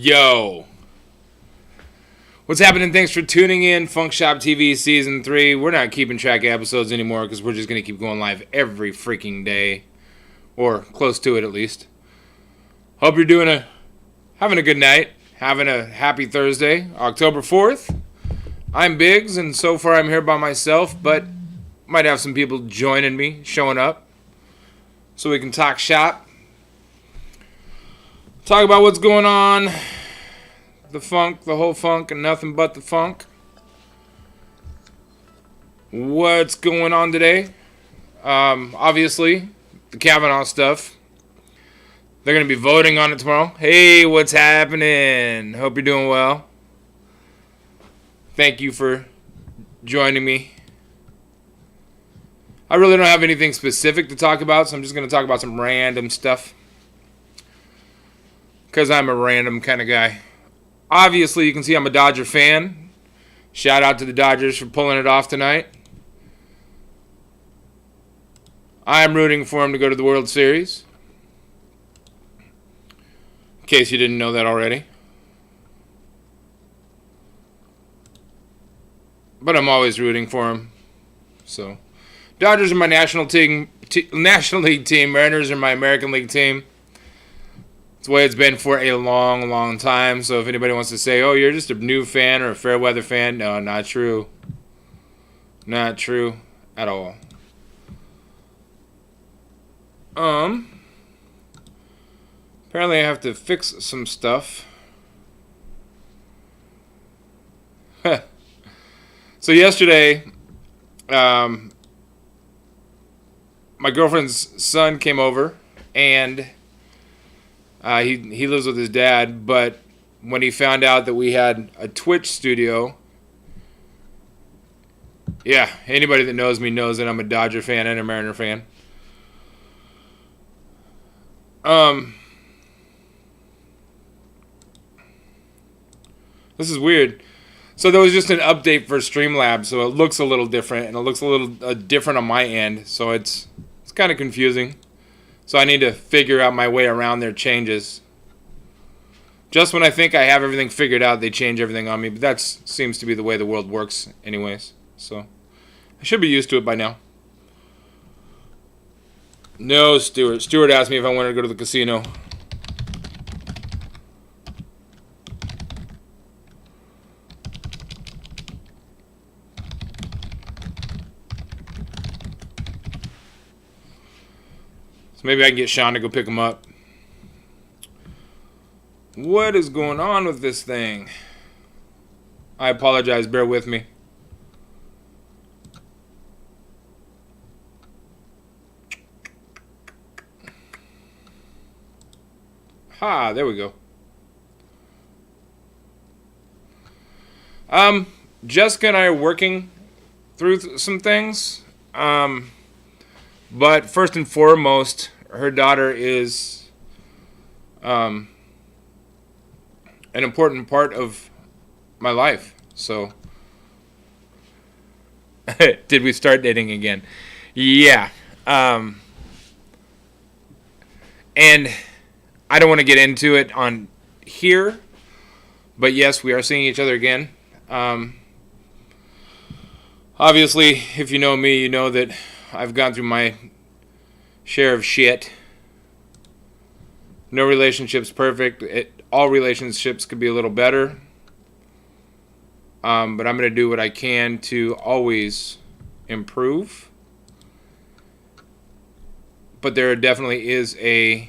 Yo, what's happening? Thanks for tuning in. Funk Shop TV Season 3. We're not keeping track of episodes anymore because we're just going to keep going live every freaking day. Or close to it, at least. Hope you're having a good night. Having a happy Thursday, October 4th. I'm Biggs, and so far I'm here by myself, but might have some people joining me, showing up. So we can talk shop. Talk about what's going on, the funk, the whole funk, and nothing but the funk. What's going on today? Obviously, the Kavanaugh stuff. They're going to be voting on it tomorrow. Hey, what's happening? Hope you're doing well. Thank you for joining me. I really don't have anything specific to talk about, so I'm just going to talk about some random stuff. Because I'm a random kind of guy. Obviously, you can see I'm a Dodger fan. Shout out to the Dodgers for pulling it off tonight. I'm rooting for them to go to the World Series. In case you didn't know that already. But I'm always rooting for them. So, Dodgers are my National League team. Mariners are my American League team. It's the way it's been for a long, long time. So if anybody wants to say, oh, you're just a new fan or a fair weather fan, no, not true. Not true at all. Apparently I have to fix some stuff. So yesterday, my girlfriend's son came over, and he lives with his dad, but when he found out that we had a Twitch studio, yeah, anybody that knows me knows that I'm a Dodger fan and a Mariner fan. This is weird. So there was just an update for Streamlabs, so it looks a little different, and it looks a little different on my end, so it's kind of confusing. So I need to figure out my way around their changes. Just when I think I have everything figured out, they change everything on me. But that seems to be the way the world works anyways. So I should be used to it by now. No, Stuart. Stuart asked me if I wanted to go to the casino. So maybe I can get Sean to go pick him up. What is going on with this thing? I apologize. Bear with me. Ha, there we go. Jessica and I are working through some things. But first and foremost, her daughter is an important part of my life. So, did we start dating again? Yeah. And I don't want to get into it on here, but yes, we are seeing each other again. Obviously, if you know me, you know that I've gone through my share of shit. No relationship's perfect. All relationships could be a little better. But I'm going to do what I can to always improve. But there definitely is a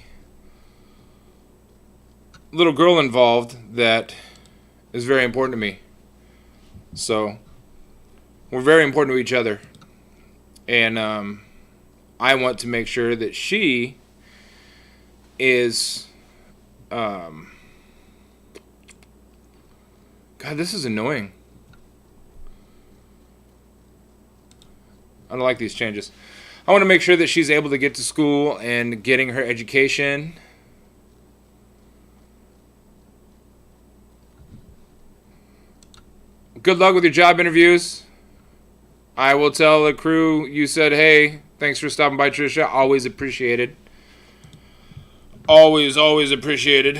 little girl involved that is very important to me. So, we're very important to each other. And I want to make sure that she is... God, this is annoying. I don't like these changes. I want to make sure that she's able to get to school and getting her education. Good luck with your job interviews. I will tell the crew you said, hey, thanks for stopping by, Trisha. Always appreciated. Always, always appreciated.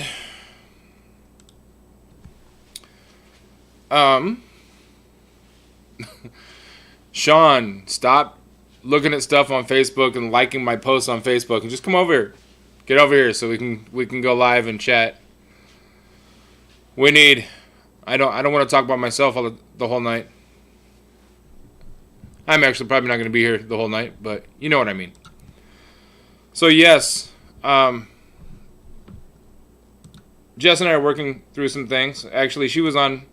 Sean, stop looking at stuff on Facebook and liking my posts on Facebook and just come over here. Get over here so we can go live and chat. I don't want to talk about myself the whole night. I'm actually probably not going to be here the whole night, but you know what I mean. So yes, Jess and I are working through some things. Actually, she was on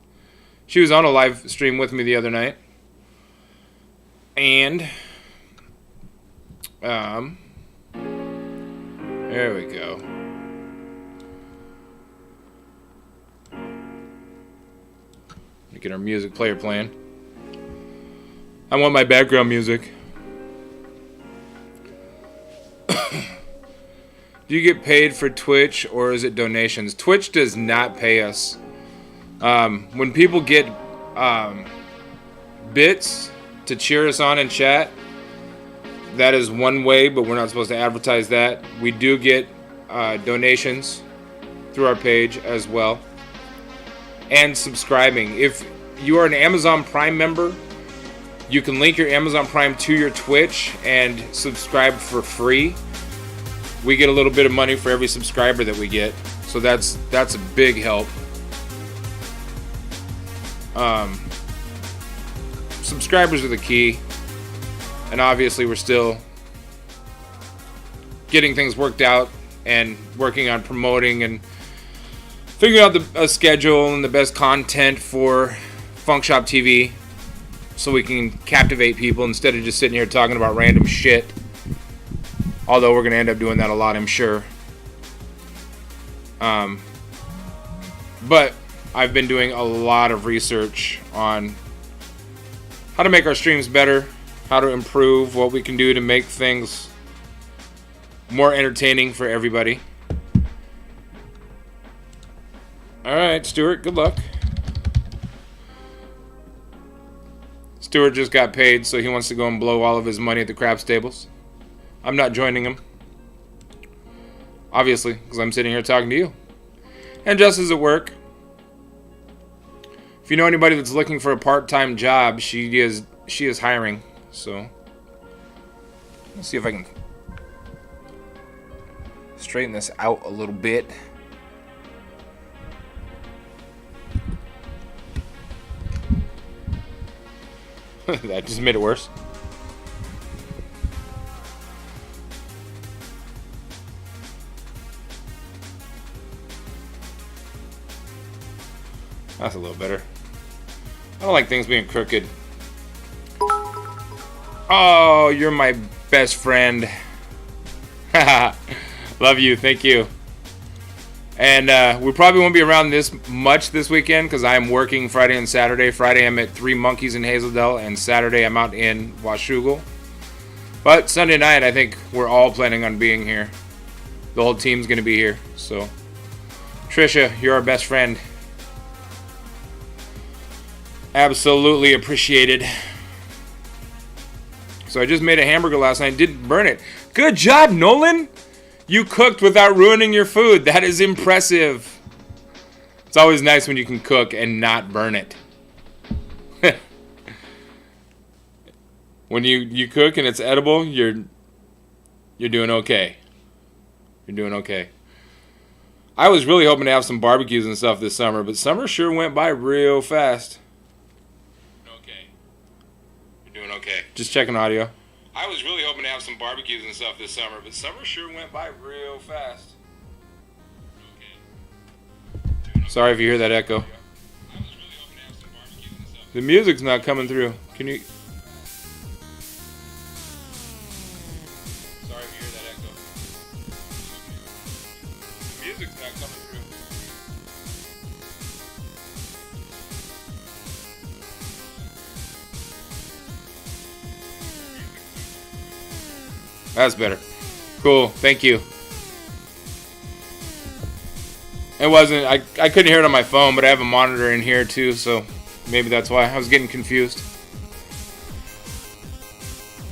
a live stream with me the other night, and there we go. Get our music player playing. I want my background music. Do you get paid for Twitch or is it donations? Twitch does not pay us. When people get bits to cheer us on in chat, that is one way, but we're not supposed to advertise that. We do get donations through our page as well. And subscribing. If you are an Amazon Prime member, you can link your Amazon Prime to your Twitch and subscribe for free. We get a little bit of money for every subscriber that we get, so that's a big help. Subscribers are the key, and obviously we're still getting things worked out and working on promoting and figuring out a schedule and the best content for Funk Shop TV so we can captivate people instead of just sitting here talking about random shit. Although we're going to end up doing that a lot, I'm sure. But I've been doing a lot of research on how to make our streams better, how to improve, what we can do to make things more entertaining for everybody. Alright, Stuart, good luck. Stuart just got paid, so he wants to go and blow all of his money at the craps tables. I'm not joining him. Obviously, because I'm sitting here talking to you. And just as at work. If you know anybody that's looking for a part-time job, she is hiring. So let's see if I can straighten this out a little bit. That just made it worse. That's a little better. I don't like things being crooked. Oh, you're my best friend. Love you. Thank you. And we probably won't be around this much this weekend because I'm working Friday and Saturday. Friday I'm at Three Monkeys in Hazeldale, and Saturday I'm out in Washougal. But Sunday night I think we're all planning on being here. The whole team's going to be here. So, Trisha, you're our best friend. Absolutely appreciated. So I just made a hamburger last night. Didn't burn it. Good job, Nolan. You cooked without ruining your food. That is impressive. It's always nice when you can cook and not burn it. When you cook and it's edible, you're doing okay. You're doing okay. I was really hoping to have some barbecues and stuff this summer, but summer sure went by real fast. Okay. Just checking audio. I was really hoping to have some barbecues and stuff this summer, but summer sure went by real fast. Okay. Sorry if you hear that echo. I was really hoping to have some barbecues and stuff. The music's not coming through. Can you? Sorry if you hear that echo. The music's not coming through. That's better. Cool. Thank you. It wasn't... I couldn't hear it on my phone, but I have a monitor in here too, so maybe that's why. I was getting confused.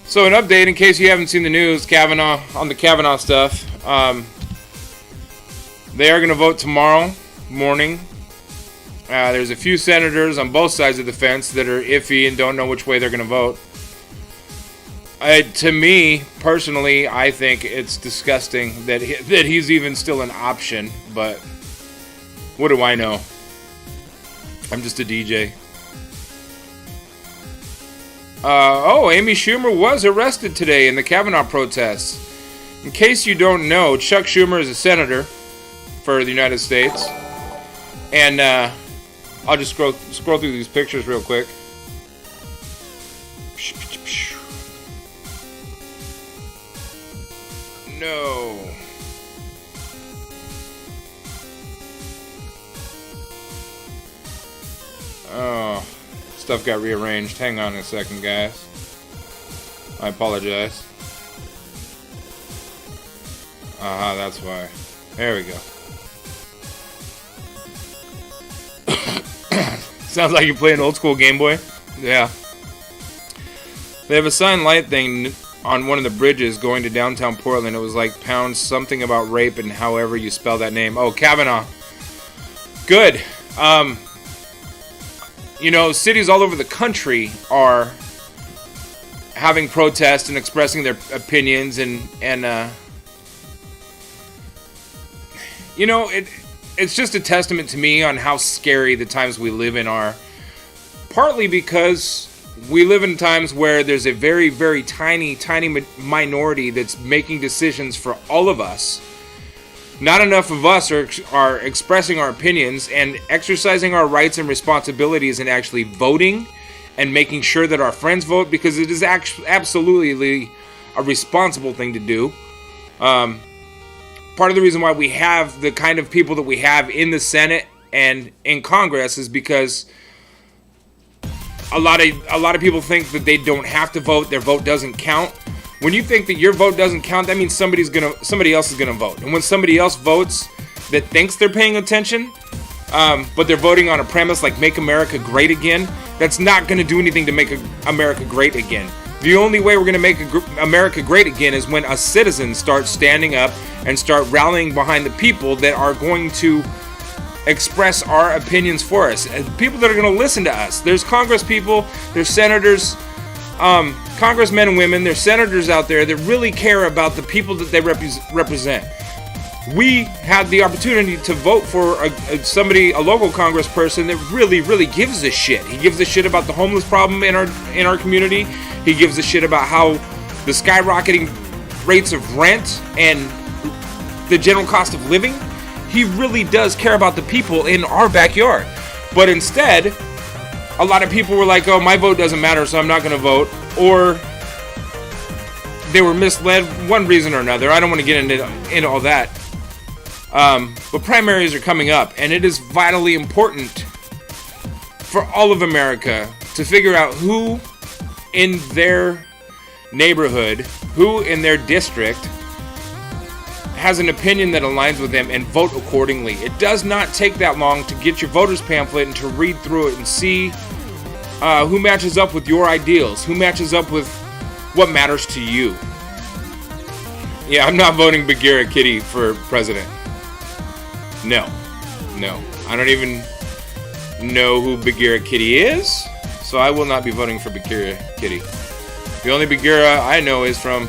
So an update, in case you haven't seen the news, Kavanaugh, on the Kavanaugh stuff. They are going to vote tomorrow morning. There's a few senators on both sides of the fence that are iffy and don't know which way they're going to vote. To me, personally, I think it's disgusting that he's even still an option, but what do I know? I'm just a DJ. Amy Schumer was arrested today in the Kavanaugh protests. In case you don't know, Chuck Schumer is a senator for the United States. And I'll just scroll through these pictures real quick. No. Oh, stuff got rearranged. Hang on a second, guys. I apologize. That's why. There we go. Sounds like you're playing old school Game Boy. Yeah. They have a sign light thing on one of the bridges going to downtown Portland. It was like pound something about rape and however you spell that name. Oh, Kavanaugh. Good. Cities all over the country are having protests and expressing their opinions it's just a testament to me on how scary the times we live in are. Partly because we live in times where there's a very, very tiny minority that's making decisions for all of us. Not enough of us are expressing our opinions and exercising our rights and responsibilities and actually voting and making sure that our friends vote, because it is absolutely a responsible thing to do. Part of the reason why we have the kind of people that we have in the Senate and in Congress is because a lot of people think that they don't have to vote, their vote doesn't count. When you think that your vote doesn't count, that means somebody else is gonna vote. And when somebody else votes that thinks they're paying attention, but they're voting on a premise like "Make America Great Again," that's not gonna do anything to make America great again. The only way we're going to make America great again is when us citizens start standing up and start rallying behind the people that are going to express our opinions for us. And people that are going to listen to us. There's Congress people, there's senators, congressmen and women, there's senators out there that really care about the people that they represent. We had the opportunity to vote for a local congressperson that really gives a shit. He gives a shit about the homeless problem in our community. He gives a shit about how the skyrocketing rates of rent and the general cost of living. He really does care about the people in our backyard. But instead, a lot of people were like, oh, my vote doesn't matter, so I'm not going to vote. Or they were misled, one reason or another. I don't want to get into all that. But primaries are coming up, and it is vitally important for all of America to figure out who in their neighborhood, who in their district has an opinion that aligns with them and vote accordingly. It does not take that long to get your voter's pamphlet and to read through it and see who matches up with your ideals, who matches up with what matters to you. Yeah, I'm not voting Bagheera Kitty for president. No. I don't even know who Bagheera Kitty is, so I will not be voting for Bagheera Kitty. The only Bagheera I know is from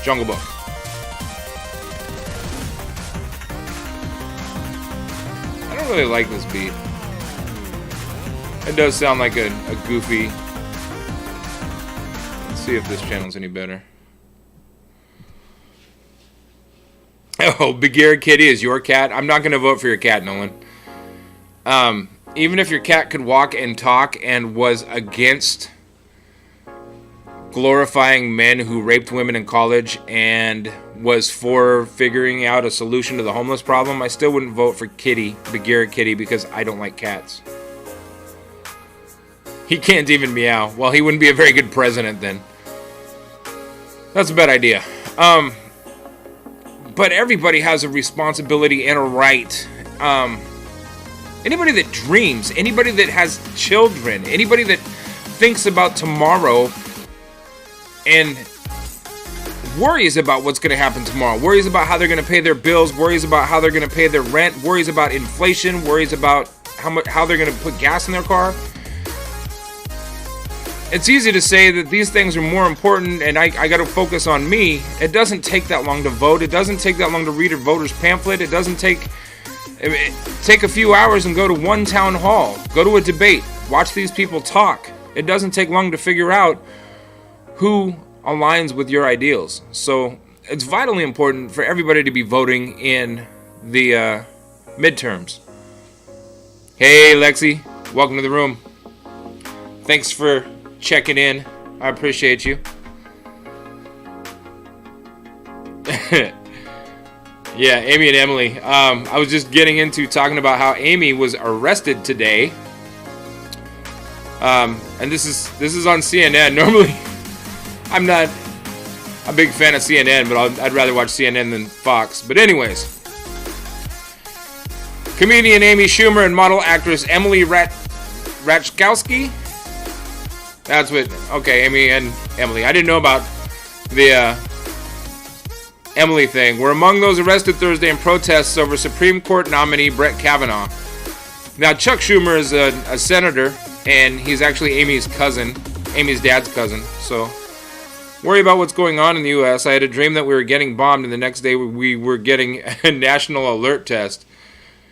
Jungle Book. I don't really like this beat. It does sound like a goofy... Let's see if this channel's any better. Oh, Bagheera Kitty is your cat? I'm not going to vote for your cat, Nolan. Even if your cat could walk and talk and was against glorifying men who raped women in college and was for figuring out a solution to the homeless problem, I still wouldn't vote for Bagheera Kitty, because I don't like cats. He can't even meow. Well, he wouldn't be a very good president then. That's a bad idea. But everybody has a responsibility and a right. Anybody that dreams, anybody that has children, anybody that thinks about tomorrow and worries about what's going to happen tomorrow, worries about how they're going to pay their bills, worries about how they're going to pay their rent, worries about inflation, worries about how they're going to put gas in their car. It's easy to say that these things are more important and I got to focus on me. It doesn't take that long to vote. It doesn't take that long to read a voter's pamphlet. It doesn't take a few hours and go to one town hall. Go to a debate. Watch these people talk. It doesn't take long to figure out who aligns with your ideals. So it's vitally important for everybody to be voting in the midterms. Hey, Lexi. Welcome to the room. Thanks for checking in. I appreciate you. Yeah, Amy and Emily. I was just getting into talking about how Amy was arrested today. And this is on CNN. Normally, I'm not a big fan of CNN, but I'd rather watch CNN than Fox. But anyways, comedian Amy Schumer and model actress Emily Ratajkowski. That's what. Okay, Amy and Emily. I didn't know about the Emily thing. Were among those arrested Thursday in protests over Supreme Court nominee Brett Kavanaugh. Now, Chuck Schumer is a senator, and he's actually Amy's cousin, Amy's dad's cousin. So, worry about what's going on in the U.S. I had a dream that we were getting bombed, and the next day we were getting a national alert test.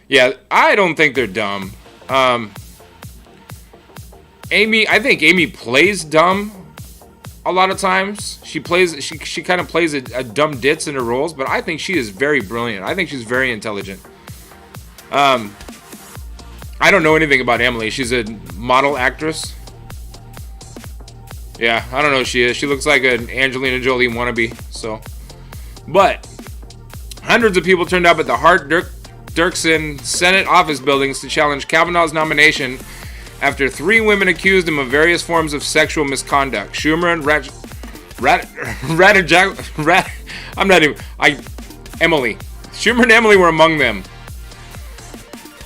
Yeah, I don't think they're dumb. I think Amy plays dumb a lot of times. She kind of plays a dumb ditz in her roles, but I think she is very brilliant. I think she's very intelligent. I don't know anything about Emily. She's a model actress. Yeah, I don't know who she is. She looks like an Angelina Jolie wannabe. So, but hundreds of people turned up at the Hart-Dirksen Senate office buildings to challenge Kavanaugh's nomination after 3 women accused him of various forms of sexual misconduct. Schumer and Emily. Schumer and Emily were among them.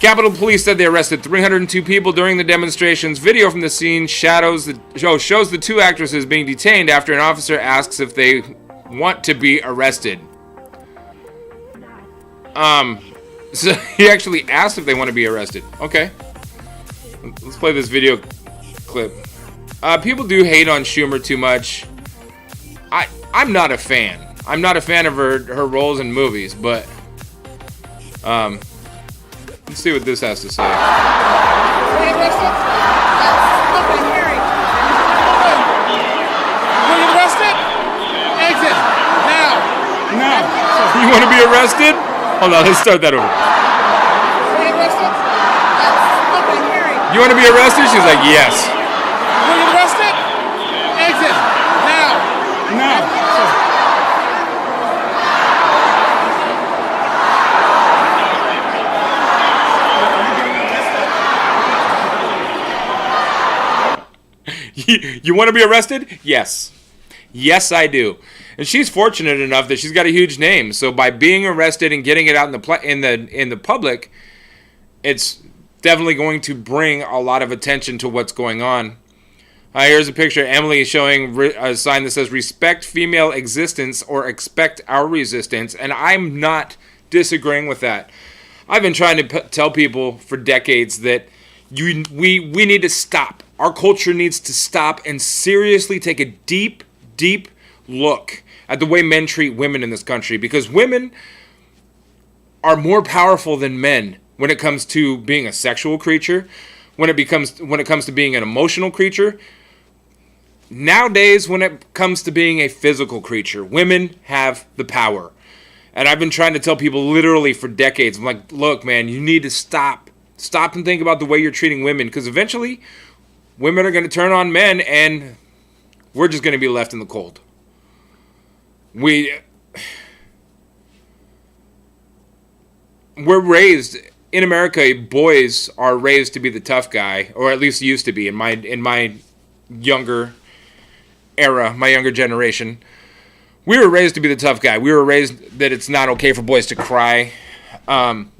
Capitol Police said they arrested 302 people during the demonstrations. Video from the scene shows the two actresses being detained after an officer asks if they want to be arrested. So he actually asked if they want to be arrested. Okay. Let's play this video clip. People do hate on Schumer too much. I'm not a fan. I'm not a fan of her roles in movies, but let's see what this has to say. Exit now. You want to be arrested? Hold on, let's start that over. You want to be arrested? She's like, yes. Were you arrested? Exit now. You want to be arrested? Yes. Yes, I do. And she's fortunate enough that she's got a huge name. So by being arrested and getting it out in the public, it's definitely going to bring a lot of attention to what's going on. Here's a picture of Emily showing a sign that says "Respect female existence" or "Expect our resistance," and I'm not disagreeing with that. I've been trying to tell people for decades that we need to stop. Our culture needs to stop and seriously take a deep look at the way men treat women in this country, because women are more powerful than men when it comes to being a sexual creature, when it comes to being an emotional creature. Nowadays, when it comes to being a physical creature, women have the power. And I've been trying to tell people literally for decades, I'm like, look, man, you need to stop and think about the way you're treating women, because eventually women are going to turn on men and we're just going to be left in the cold. We're raised in America, boys are raised to be the tough guy, or at least used to be in my younger era, my younger generation. We were raised to be the tough guy. We were raised that it's not okay for boys to cry.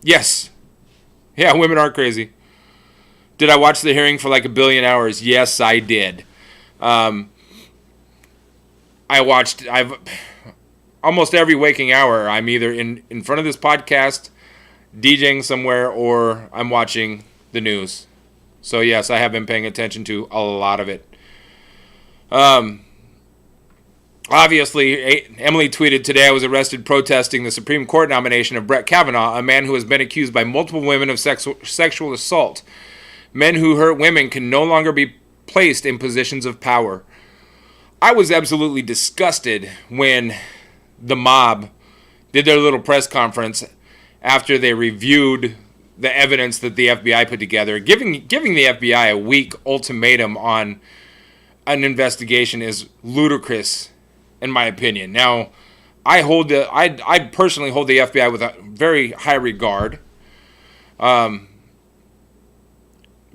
Yes. Yeah, women are crazy. Did I watch the hearing for like 1 billion hours? Yes, I did. I've almost every waking hour, I'm either in front of this podcast, DJing somewhere, or I'm watching the news. So yes, I have been paying attention to a lot of it. Obviously, Emily tweeted, "Today I was arrested protesting the Supreme Court nomination of Brett Kavanaugh, a man who has been accused by multiple women of sexual assault. Men who hurt women can no longer be placed in positions of power." I was absolutely disgusted when the mob did their little press conference after they reviewed the evidence that the FBI put together. Giving the FBI a week ultimatum on an investigation is ludicrous, in my opinion. Now, I personally hold the FBI with a very high regard.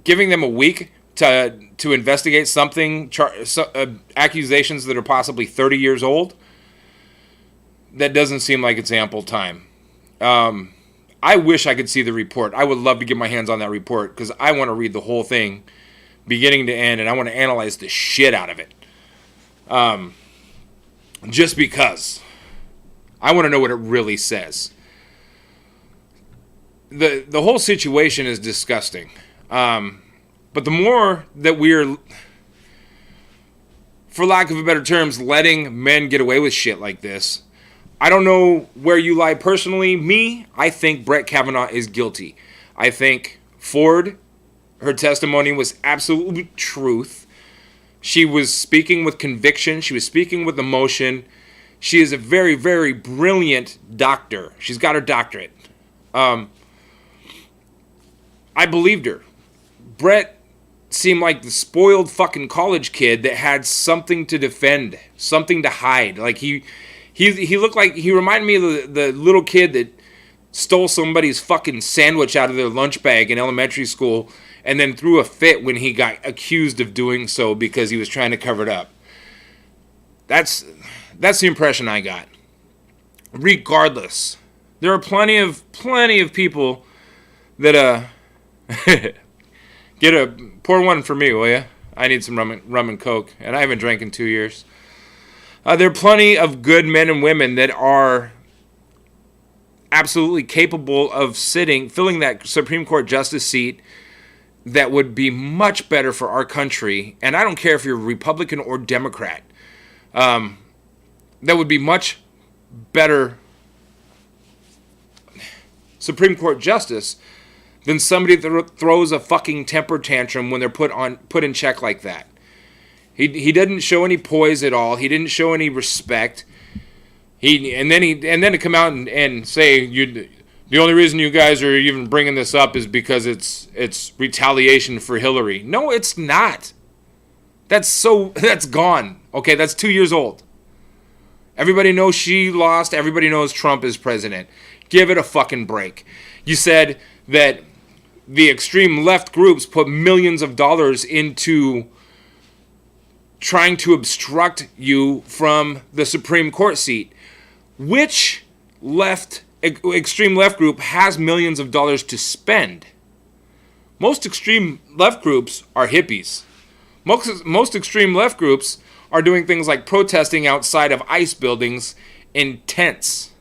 Giving them a week to investigate something, accusations that are possibly 30 years old, that doesn't seem like it's ample time. I wish I could see the report. I would love to get my hands on that report, because I want to read the whole thing, beginning to end, and I want to analyze the shit out of it. Just because I want to know what it really says. The whole situation is disgusting. But the more that we're, for lack of better terms, letting men get away with shit like this, I don't know where you lie personally. Me, I think Brett Kavanaugh is guilty. I think Ford, her testimony was absolute truth. She was speaking with conviction. She was speaking with emotion. She is a very, very brilliant doctor. She's got her doctorate. I believed her. Brett seemed like the spoiled fucking college kid that had something to defend, something to hide. Like he looked like, he reminded me of the little kid that stole somebody's fucking sandwich out of their lunch bag in elementary school and then threw a fit when he got accused of doing so because he was trying to cover it up. That's the impression I got. Regardless, there are plenty of people that Pour one for me, will you? I need some rum and coke, and I haven't drank in 2 years. There are plenty of good men and women that are absolutely capable of filling that Supreme Court justice seat that would be much better for our country. And I don't care if you're Republican or Democrat. That would be much better Supreme Court justice than somebody that throws a fucking temper tantrum when they're put in check like that. He didn't show any poise at all. He didn't show any respect. And then to come out and say the only reason you guys are even bringing this up is because it's retaliation for Hillary. No, it's not. That's gone. Okay, that's 2 years old. Everybody knows she lost. Everybody knows Trump is president. Give it a fucking break. You said that the extreme left groups put millions of dollars into trying to obstruct you from the Supreme Court seat. Which extreme left group has millions of dollars to spend? Most extreme left groups are hippies. Most extreme left groups are doing things like protesting outside of ICE buildings in tents.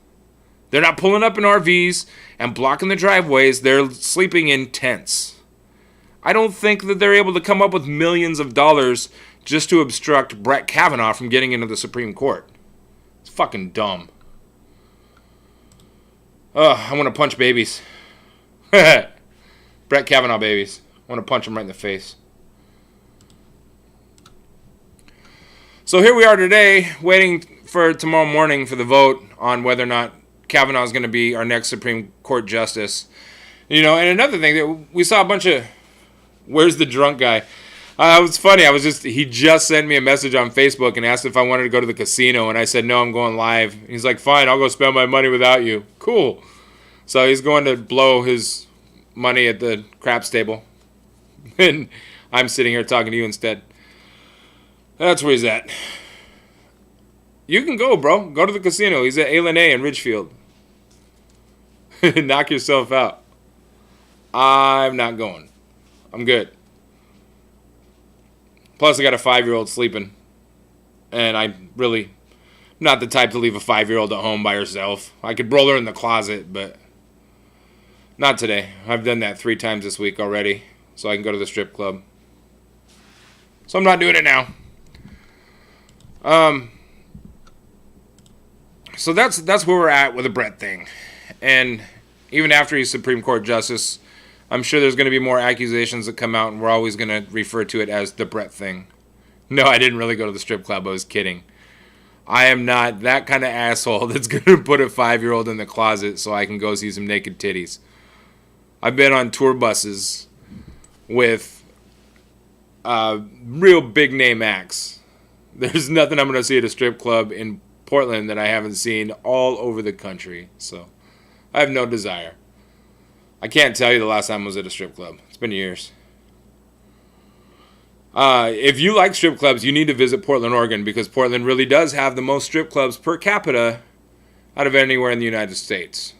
They're not pulling up in RVs and blocking the driveways. They're sleeping in tents. I don't think that they're able to come up with millions of dollars just to obstruct Brett Kavanaugh from getting into the Supreme Court. It's fucking dumb. I want to punch babies. Brett Kavanaugh babies. I want to punch them right in the face. So here we are today, waiting for tomorrow morning for the vote on whether or not Kavanaugh is going to be our next Supreme Court justice. You know, and another thing, that we saw a bunch of, where's the drunk guy? It was funny. He just sent me a message on Facebook and asked if I wanted to go to the casino, and I said, no, I'm going live. He's like, fine, I'll go spend my money without you. Cool. So he's going to blow his money at the craps table. And I'm sitting here talking to you instead. That's where he's at. You can go, bro. Go to the casino. He's at A in Ridgefield. Knock yourself out. I'm not going. I'm good. Plus, I got a 5-year-old sleeping. And I'm really not the type to leave a 5-year-old at home by herself. I could roll her in the closet, but not today. I've done that 3 times this week already, so I can go to the strip club. So I'm not doing it now. So that's where we're at with the Brett thing. And even after he's Supreme Court Justice, I'm sure there's going to be more accusations that come out, and we're always going to refer to it as the Brett thing. No, I didn't really go to the strip club. I was kidding. I am not that kind of asshole that's going to put a 5-year-old in the closet so I can go see some naked titties. I've been on tour buses with real big-name acts. There's nothing I'm going to see at a strip club in Portland that I haven't seen all over the country. So I have no desire. I can't tell you the last time I was at a strip club. It's been years. If you like strip clubs, you need to visit Portland, Oregon, because Portland really does have the most strip clubs per capita out of anywhere in the United States.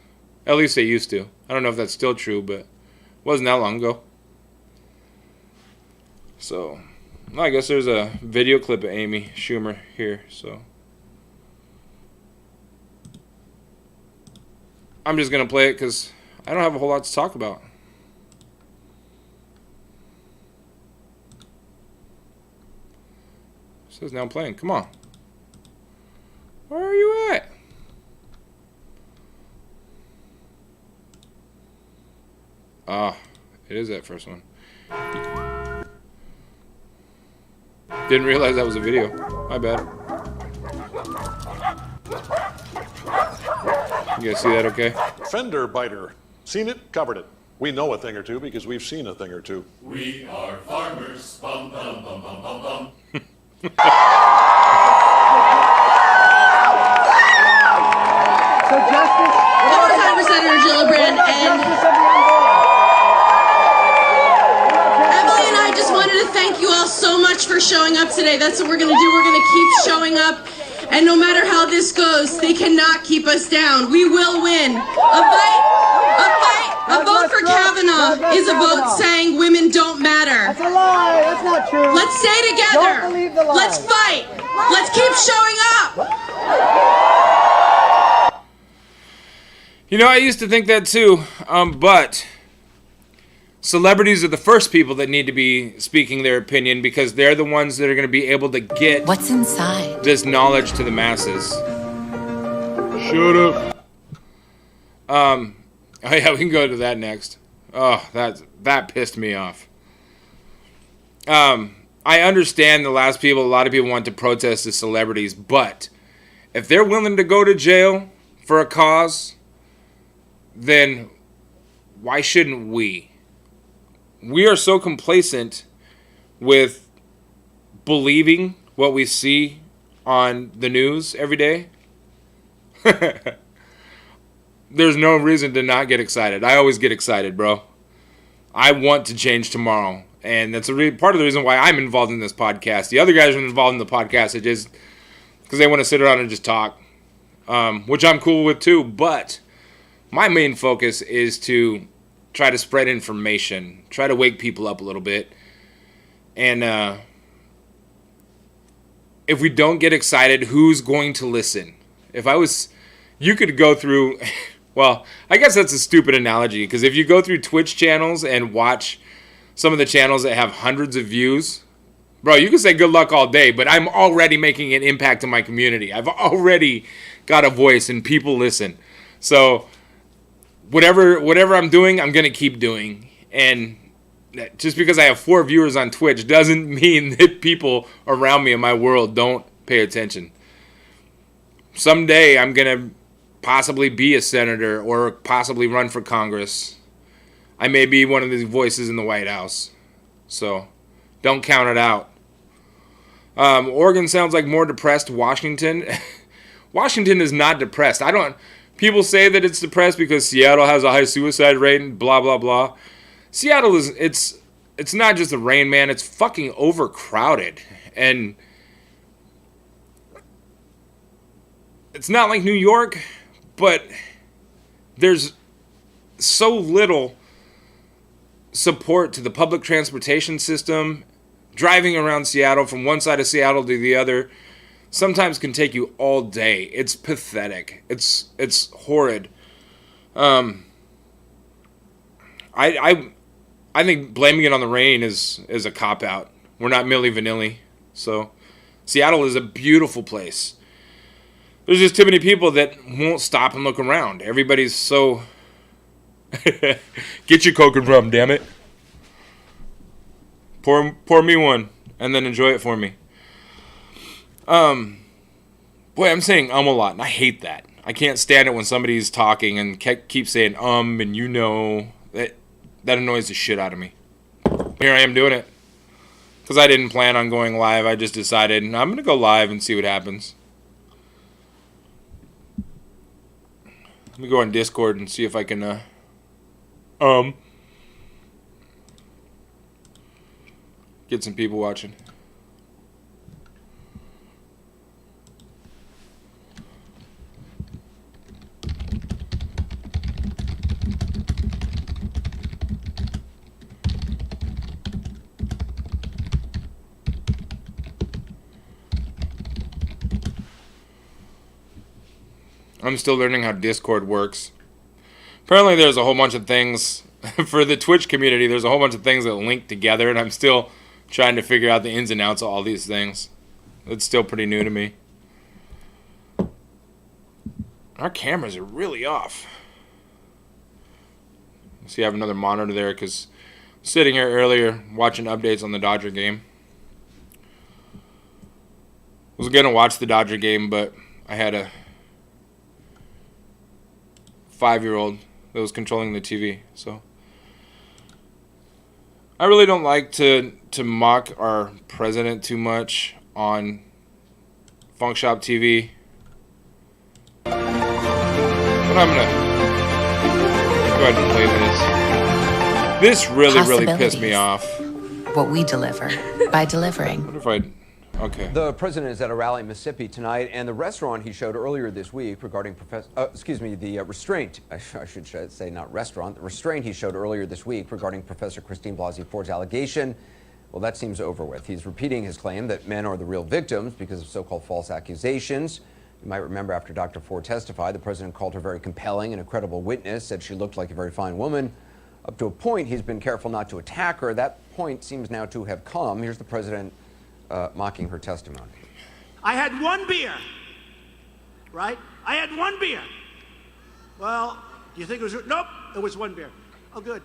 At least they used to. I don't know if that's still true, but it wasn't that long ago. So, I guess there's a video clip of Amy Schumer here, so I'm just going to play it because I don't have a whole lot to talk about. It says now playing. Come on. Where are you at? Ah, it is that first one. Didn't realize that was a video. My bad. You guys see that okay? Fender biter. Seen it, covered it. We know a thing or two because we've seen a thing or two. We are farmers. Bum, bum, bum, bum, bum, bum. So Justice... Hello, Senator Gillibrand, and Emily and I just wanted to thank you all so much for showing up today. That's what we're going to do. We're going to keep showing up, and no matter how this goes, they cannot keep us down. We will win. A vote for Kavanaugh is a vote saying women don't matter. That's a lie. That's not true. Let's stay together. Don't believe the lie. Let's fight. Let's keep showing up. You know, I used to think that too, but celebrities are the first people that need to be speaking their opinion because they're the ones that are going to be able to get what's inside this knowledge to the masses. Shut up. Oh yeah, we can go to that next. Oh, that pissed me off. I understand a lot of people want to protest the celebrities, but if they're willing to go to jail for a cause, then why shouldn't we? We are so complacent with believing what we see on the news every day. There's no reason to not get excited. I always get excited, bro. I want to change tomorrow. And that's part of the reason why I'm involved in this podcast. The other guys are involved in the podcast just because they want to sit around and just talk, which I'm cool with too. But my main focus is to try to spread information, try to wake people up a little bit. And if we don't get excited, who's going to listen? You could go through, well, I guess that's a stupid analogy, because if you go through Twitch channels and watch some of the channels that have hundreds of views, bro, you can say good luck all day, but I'm already making an impact in my community. I've already got a voice and people listen. So whatever I'm doing, I'm going to keep doing. And just because I have 4 viewers on Twitch doesn't mean that people around me in my world don't pay attention. Someday I'm going to possibly be a senator or possibly run for Congress. I may be one of these voices in the White House. So don't count it out. Oregon sounds like more depressed. Washington. Washington is not depressed. People say that it's depressed because Seattle has a high suicide rate and blah, blah, blah. Seattle it's not just the rain, man. It's fucking overcrowded. And it's not like New York, but there's so little support to the public transportation system. Driving around Seattle from one side of Seattle to the other sometimes can take you all day. It's pathetic. It's horrid. I think blaming it on the rain is a cop-out. We're not Milli Vanilli. So Seattle is a beautiful place. There's just too many people that won't stop and look around. Everybody's so... Get your Coke and rum, damn it. Pour me one, and then enjoy it for me. Boy, I'm saying a lot, and I hate that. I can't stand it when somebody's talking and keep saying and you know. That annoys the shit out of me. Here I am doing it. Because I didn't plan on going live. I just decided I'm going to go live and see what happens. Let me go on Discord and see if I can get some people watching. I'm still learning how Discord works. Apparently there's a whole bunch of things for the Twitch community. There's a whole bunch of things that link together, and I'm still trying to figure out the ins and outs of all these things. It's still pretty new to me. Our cameras are really off. See, I have another monitor there because sitting here earlier watching updates on the Dodger game. I was going to watch the Dodger game, but I had a 5-year-old that was controlling the TV, so I really don't like to mock our president too much on Funk Shop TV, but I'm gonna go ahead and play this. This really pissed me off. What we deliver by delivering. What if I Okay. The president is at a rally in Mississippi tonight, and the restaurant he showed earlier this week regarding the restraint, I should say not restaurant, the restraint he showed earlier this week regarding Professor Christine Blasey Ford's allegation, well, that seems over with. He's repeating his claim that men are the real victims because of so-called false accusations. You might remember after Dr. Ford testified, the president called her very compelling and a credible witness, said she looked like a very fine woman. Up to a point, he's been careful not to attack her. That point seems now to have come. Here's the president mocking her testimony. I had one beer, right? I had one beer. Well, do you think it was? Nope, it was one beer. Oh, good.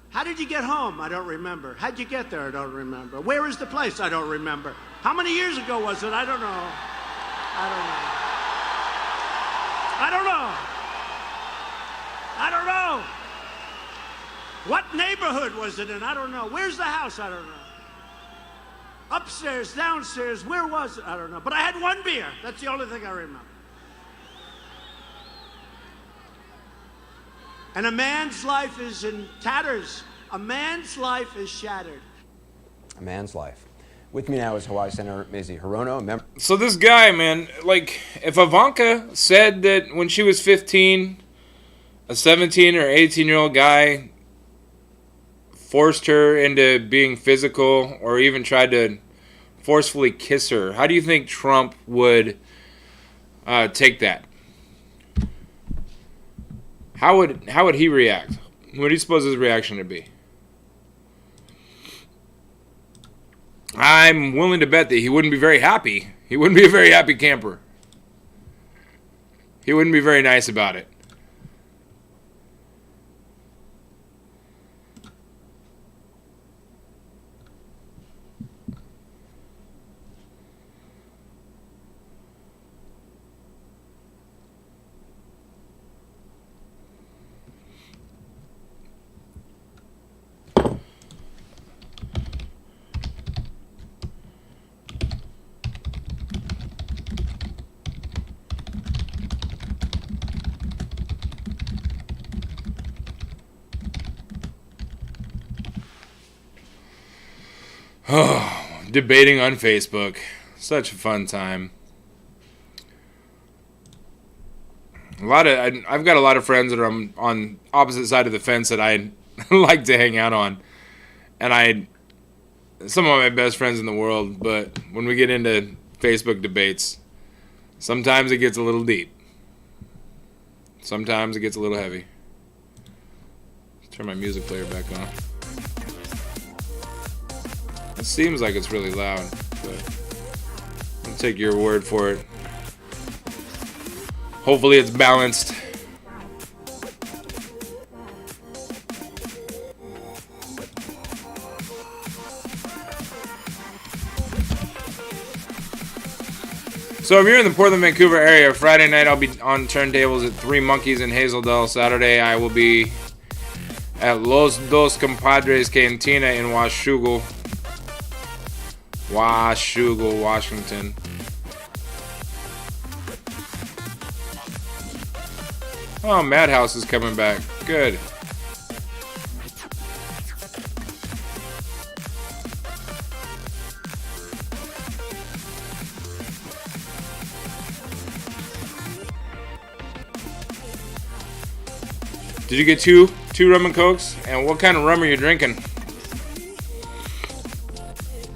How did you get home? I don't remember. How'd you get there? I don't remember. Where is the place? I don't remember. How many years ago was it? I don't know. I don't know. I don't know. I don't know. What neighborhood was it in? I don't know. Where's the house? I don't know. Upstairs, downstairs, where was it? I don't know. But I had one beer. That's the only thing I remember. And a man's life is in tatters. A man's life is shattered. A man's life. With me now is Hawaii Senator Mazie Hirono, a member. So this guy, man, like, if Ivanka said that when she was 15, a 17 or 18-year-old guy forced her into being physical or even tried to forcefully kiss her, how do you think Trump would take that? How would he react? What do you suppose his reaction would be? I'm willing to bet that he wouldn't be very happy. He wouldn't be a very happy camper. He wouldn't be very nice about it. Oh, debating on Facebook. Such a fun time. I've got a lot of friends that are on opposite side of the fence that I like to hang out on. And some of my best friends in the world, but when we get into Facebook debates, sometimes it gets a little deep. Sometimes it gets a little heavy. Let's turn my music player back on. It seems like it's really loud, but I'll take your word for it. Hopefully it's balanced. So if you're in the Portland, Vancouver area, Friday night I'll be on turntables at Three Monkeys in Hazeldale. Saturday I will be at Los Dos Compadres Cantina in Washougal, Washington. Oh, Madhouse is coming back. Good. Did you get two rum and cokes? And what kind of rum are you drinking?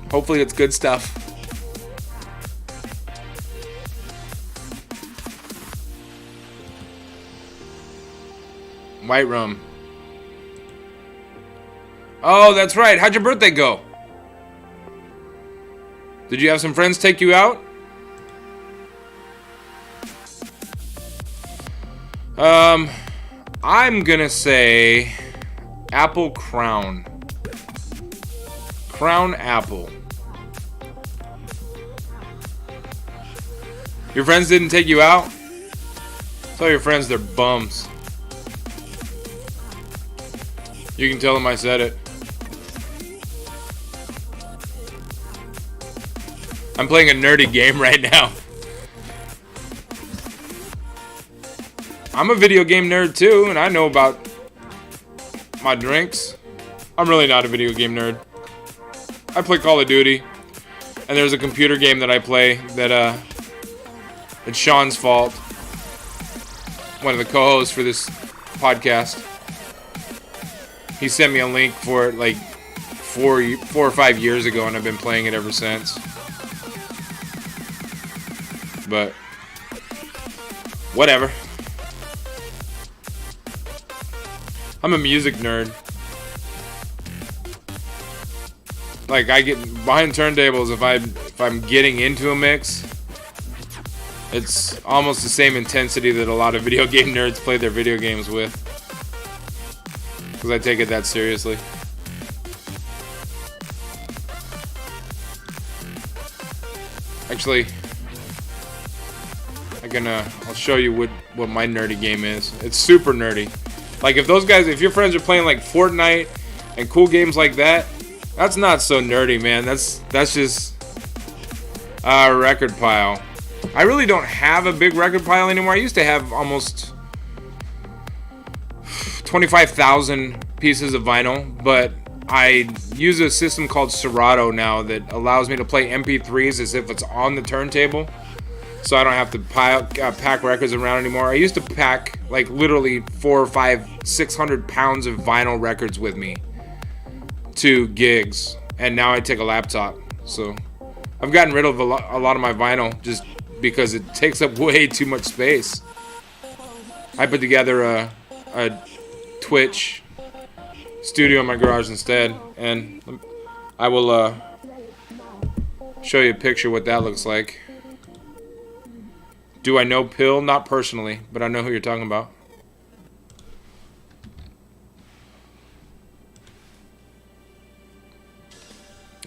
Hopefully it's good stuff. White rum. Oh, that's right. How'd your birthday go? Did you have some friends take you out? I'm gonna say Apple Crown. Crown Apple. Your friends didn't take you out? Tell your friends they're bums. You can tell them I said it. I'm playing a nerdy game right now. I'm a video game nerd too, and I know about my drinks. I'm really not a video game nerd. I play Call of Duty. And there's a computer game that I play that it's Sean's fault. One of the co-hosts for this podcast. He sent me a link for it like 4 or 5 years ago, and I've been playing it ever since. But whatever. I'm a music nerd. Like, I get behind turntables if I'm getting into a mix. It's almost the same intensity that a lot of video game nerds play their video games with. Because I take it that seriously. Actually, I'll show you what my nerdy game is. It's super nerdy. Like, if your friends are playing like Fortnite and cool games like that, that's not so nerdy, man. That's just a record pile. I really don't have a big record pile anymore. I used to have almost 25,000 pieces of vinyl, but I use a system called Serato now that allows me to play MP3s as if it's on the turntable, so I don't have to pack records around anymore. I used to pack like literally 400, 500, 600 pounds of vinyl records with me to gigs, and now I take a laptop. So I've gotten rid of a lot of my vinyl just because it takes up way too much space. I put together a Twitch studio in my garage instead, and I will show you a picture of what that looks like. Do I know Pill? Not personally, but I know who you're talking about.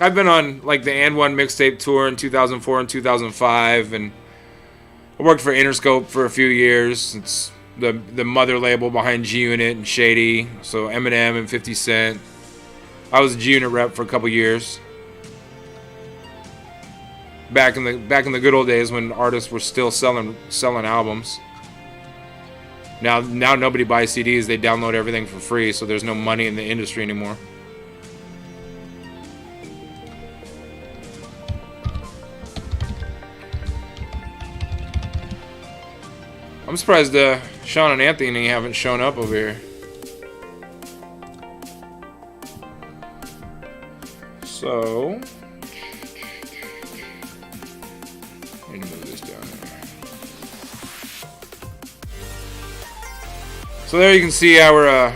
I've been on like the And One mixtape tour in 2004 and 2005, and I worked for Interscope for a few years. It's the mother label behind G-Unit and Shady, so Eminem and 50 Cent. I was a G-Unit rep for a couple years. Back in the good old days when artists were still selling albums. Now nobody buys CDs, they download everything for free, so there's no money in the industry anymore. I'm surprised Sean and Anthony haven't shown up over here. So, I need to move this down here. So there you can see our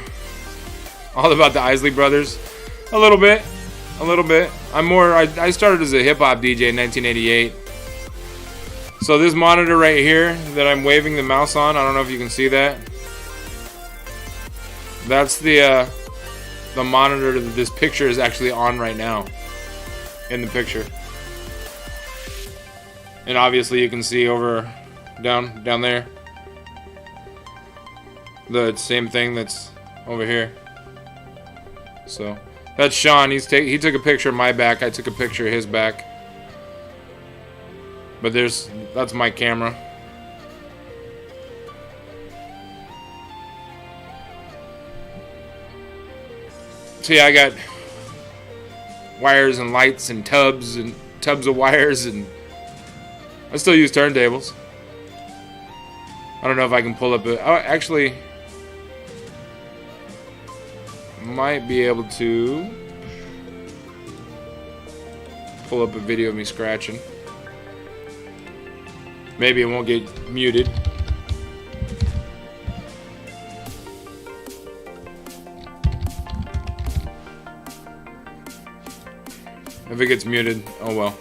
all about the Isley Brothers. A little bit. I started as a hip hop DJ in 1988. So this monitor right here that I'm waving the mouse on, I don't know if you can see that. That's the monitor that this picture is actually on right now. In the picture. And obviously you can see over down there the same thing that's over here. So that's Sean. He took a picture of my back. I took a picture of his back. But that's my camera. See, I got wires and lights and tubs of wires, and I still use turntables. I don't know if I can pull up actually might be able to pull up a video of me scratching. Maybe it won't get muted. If it gets muted, oh well.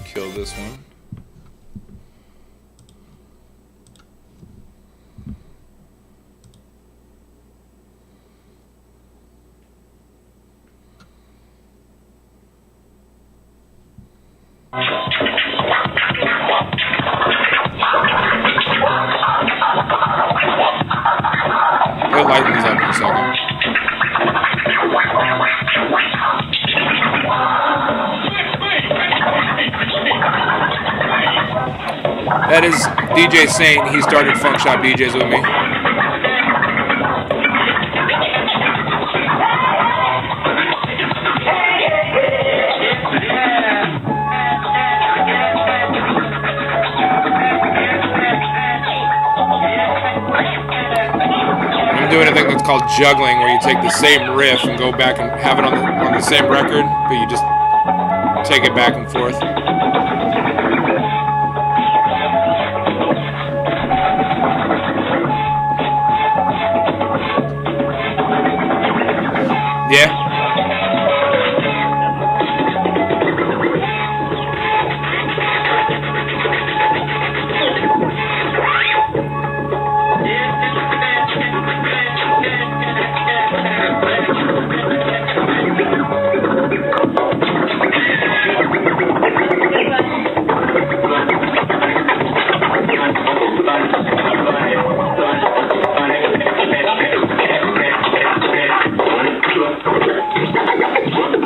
Kill this one. It lightens up in a second. That is DJ Saint. He started Funk Shop DJs with me. It's called juggling, where you take the same riff and go back and have it on the same record, but you just take it back and forth. Yeah.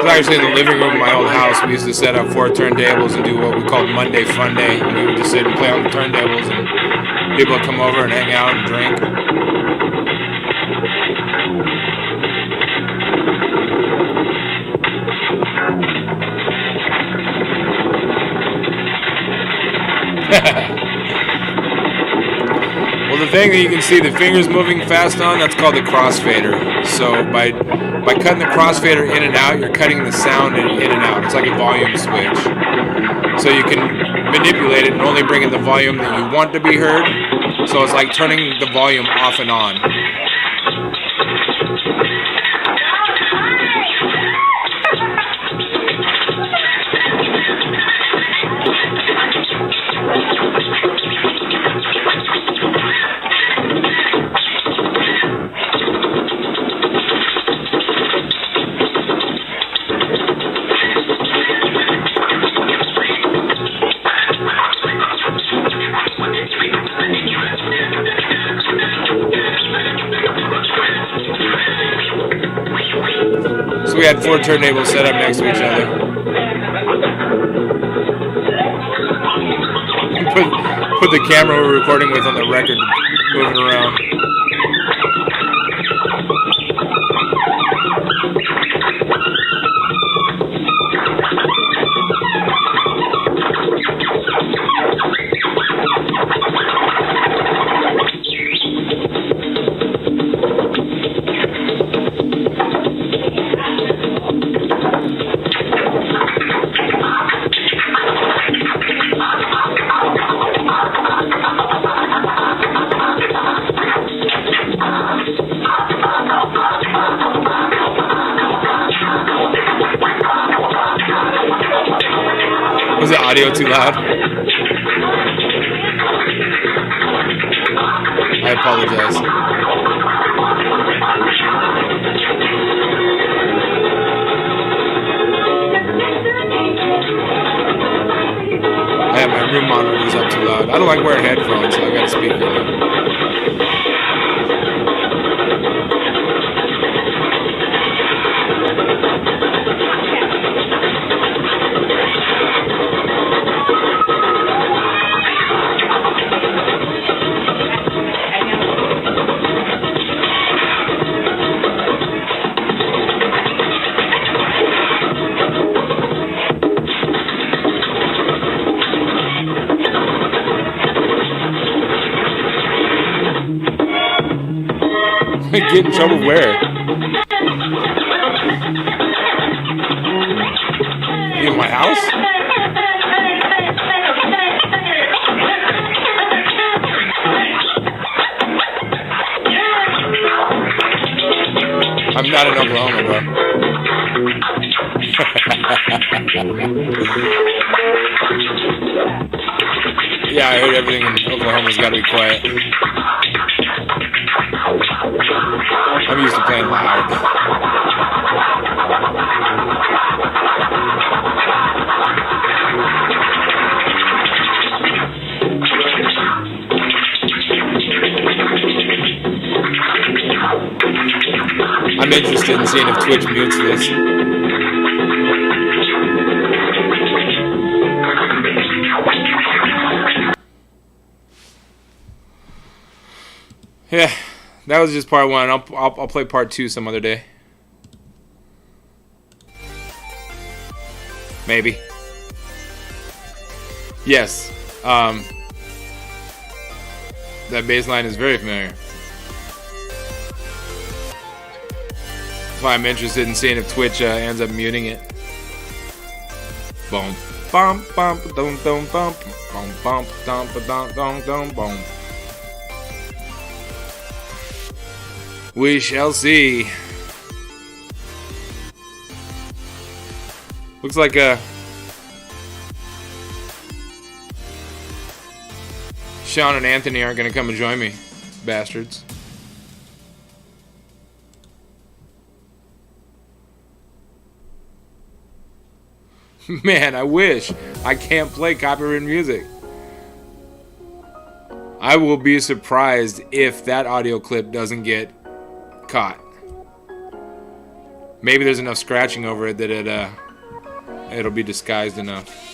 Actually, in the living room of my old house, we used to set up 4 turntables and do what we called Monday Fun Day. And we would just sit and play on the turntables, and people would come over and hang out and drink. Well, the thing that you can see the fingers moving fast on, that's called the crossfader. So by cutting the crossfader in and out, you're cutting the sound in and out. It's like a volume switch. So you can manipulate it and only bring in the volume that you want to be heard. So it's like turning the volume off and on. We had 4 turntables set up next to each other. Put the camera we were recording with on the record, moving around. Was the audio too loud? I apologize. I have my room monitors up too loud. I don't like wearing headphones, so I got a speaker now. Get in trouble where? In my house? I'm not in Oklahoma, bro. Yeah, I heard everything in Oklahoma's got to be quiet. I'm used to playing loud. I'm interested in seeing if Twitch mutes this. Yeah. That was just part 1. I'll play part 2 some other day. Maybe. Yes. That bass line is very familiar. That's why I'm interested in seeing if Twitch ends up muting it. Boom. Bum bum dum dum bum bum bum dum dum dum dum bum. We shall see. Looks like Sean and Anthony aren't gonna come and join me, bastards. Man, I wish. I can't play copyrighted music. I will be surprised if that audio clip doesn't get caught. Maybe there's enough scratching over it that it'll be disguised enough.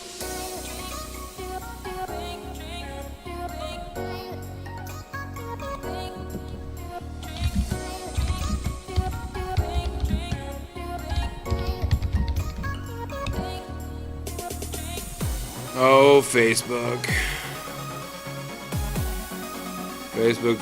Oh, Facebook. Facebook.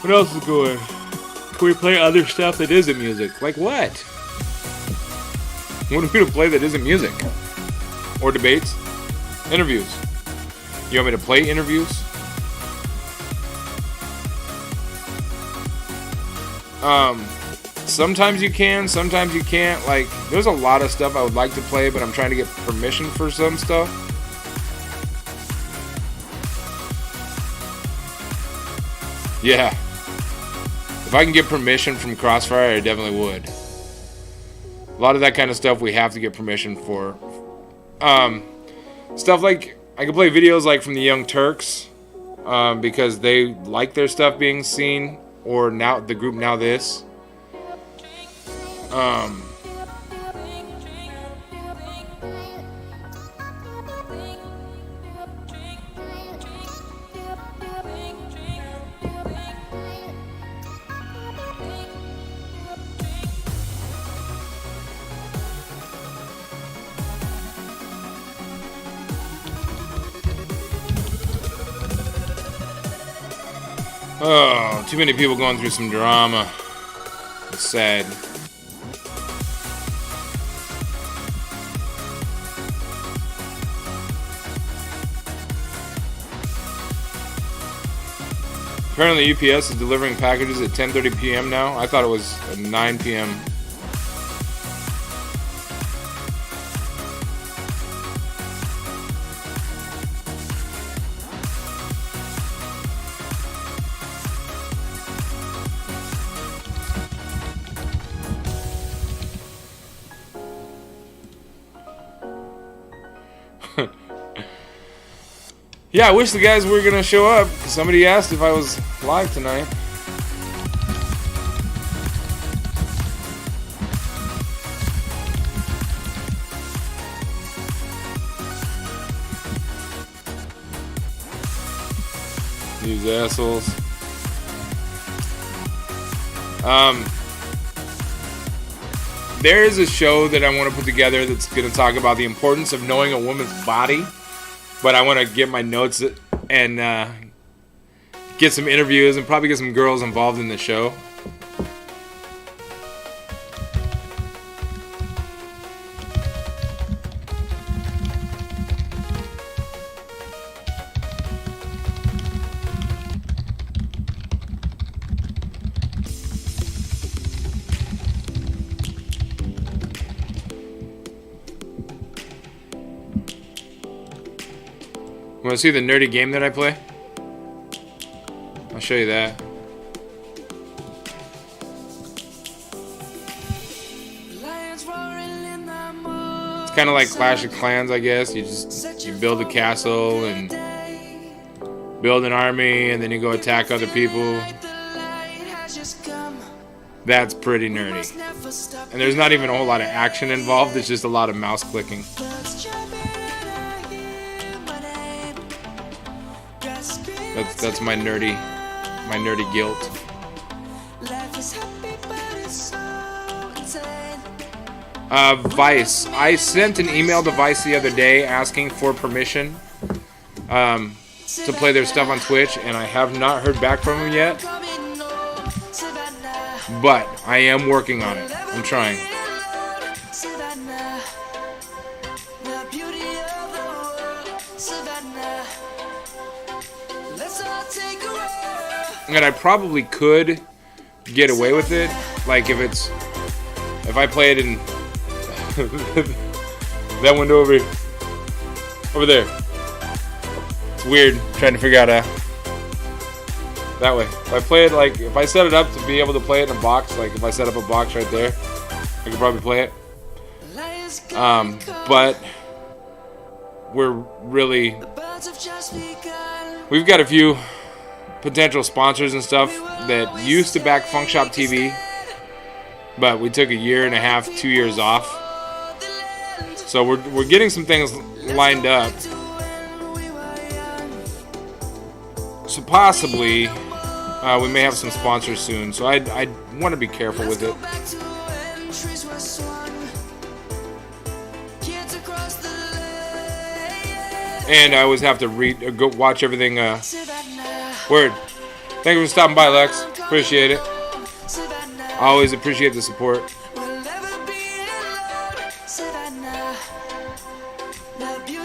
What else is going? Can we play other stuff that isn't music? Like what? What are we gonna play that isn't music? Or debates? Interviews. You want me to play interviews? Sometimes you can, sometimes you can't. Like, there's a lot of stuff I would like to play, but I'm trying to get permission for some stuff. Yeah. If I can get permission from Crossfire, I definitely would. A lot of that kind of stuff we have to get permission for. Stuff like, I can play videos like from the Young Turks, because they like their stuff being seen, or now the group Now This. Oh, too many people going through some drama. It's sad. Apparently UPS is delivering packages at 10:30 p.m. now. I thought it was at 9 p.m. Yeah, I wish the guys were gonna show up, because somebody asked if I was live tonight. These assholes. There is a show that I want to put together that's gonna talk about the importance of knowing a woman's body. But I want to get my notes and get some interviews and probably get some girls involved in the show. Want to see the nerdy game that I play? I'll show you that. It's kind of like Clash of Clans, I guess. You build a castle and build an army, and then you go attack other people. That's pretty nerdy. And there's not even a whole lot of action involved. It's just a lot of mouse clicking. That's my nerdy guilt. Vice. I sent an email to Vice the other day asking for permission. to play their stuff on Twitch, and I have not heard back from them yet. But I am working on it. I'm trying. And I probably could get away with it, like if I play it in that window over there. It's weird trying to figure out that way. If I play it if I set it up to be able to play it in a box, like if I set up a box right there, I could probably play it. But we've got a few potential sponsors and stuff that used to back Funk Shop TV, but we took a year and a half, 2 years off. So we're getting some things lined up. So possibly we may have some sponsors soon. So I want to be careful with it. And I always have to go watch everything. Word. Thank you for stopping by, Lex. Appreciate it. I always appreciate the support.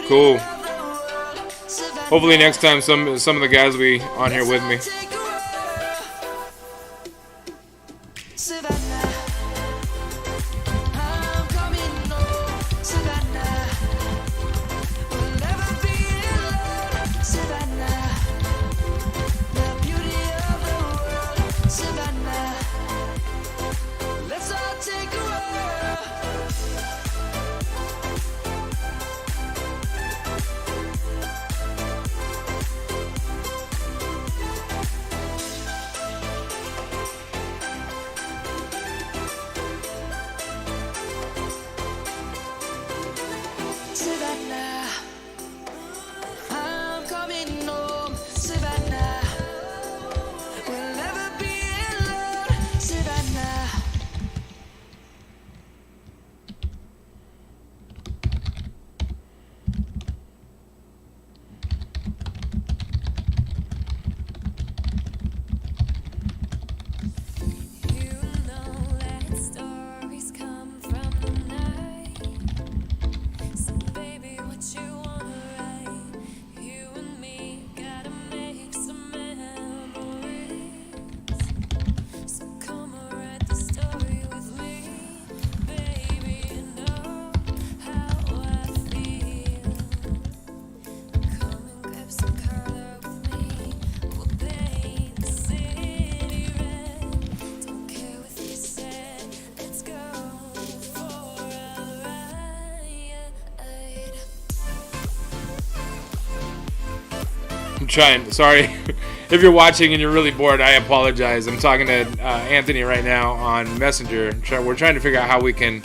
Cool. Hopefully next time some of the guys will be on here with me. I'm trying. Sorry. If you're watching and you're really bored, I apologize. I'm talking to Anthony right now on Messenger. We're trying to figure out how we can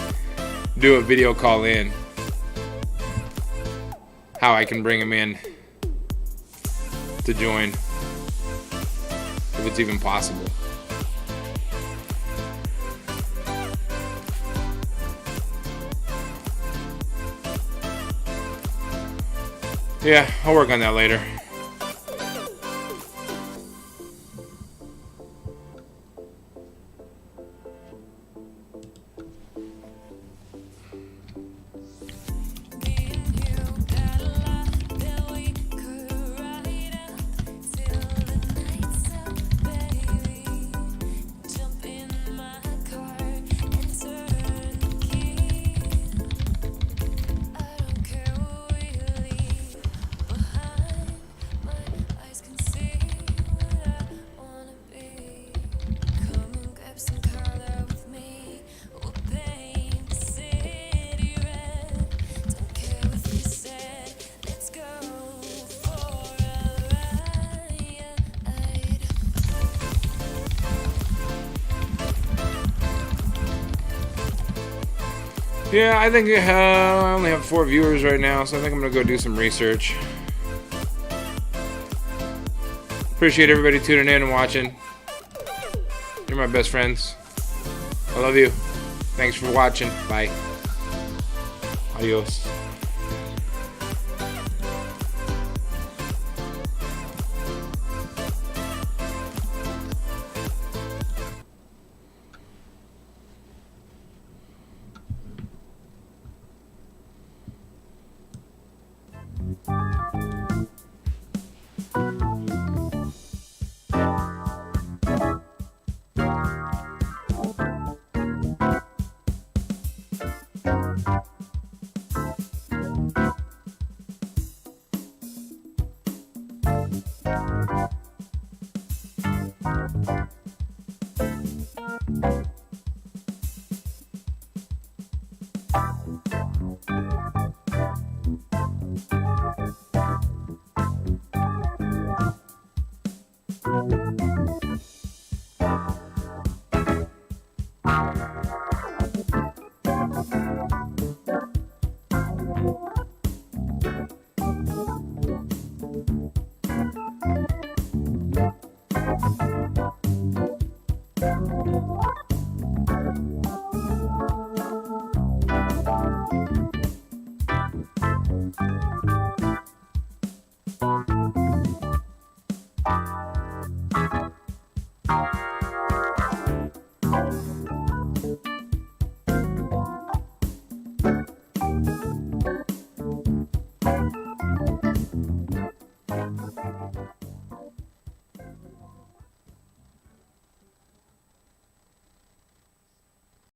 do a video call in. How I can bring him in to join. If it's even possible. Yeah, I'll work on that later. Yeah, I think I only have 4 viewers right now, so I think I'm going to go do some research. Appreciate everybody tuning in and watching. You're my best friends. I love you. Thanks for watching. Bye. Adios.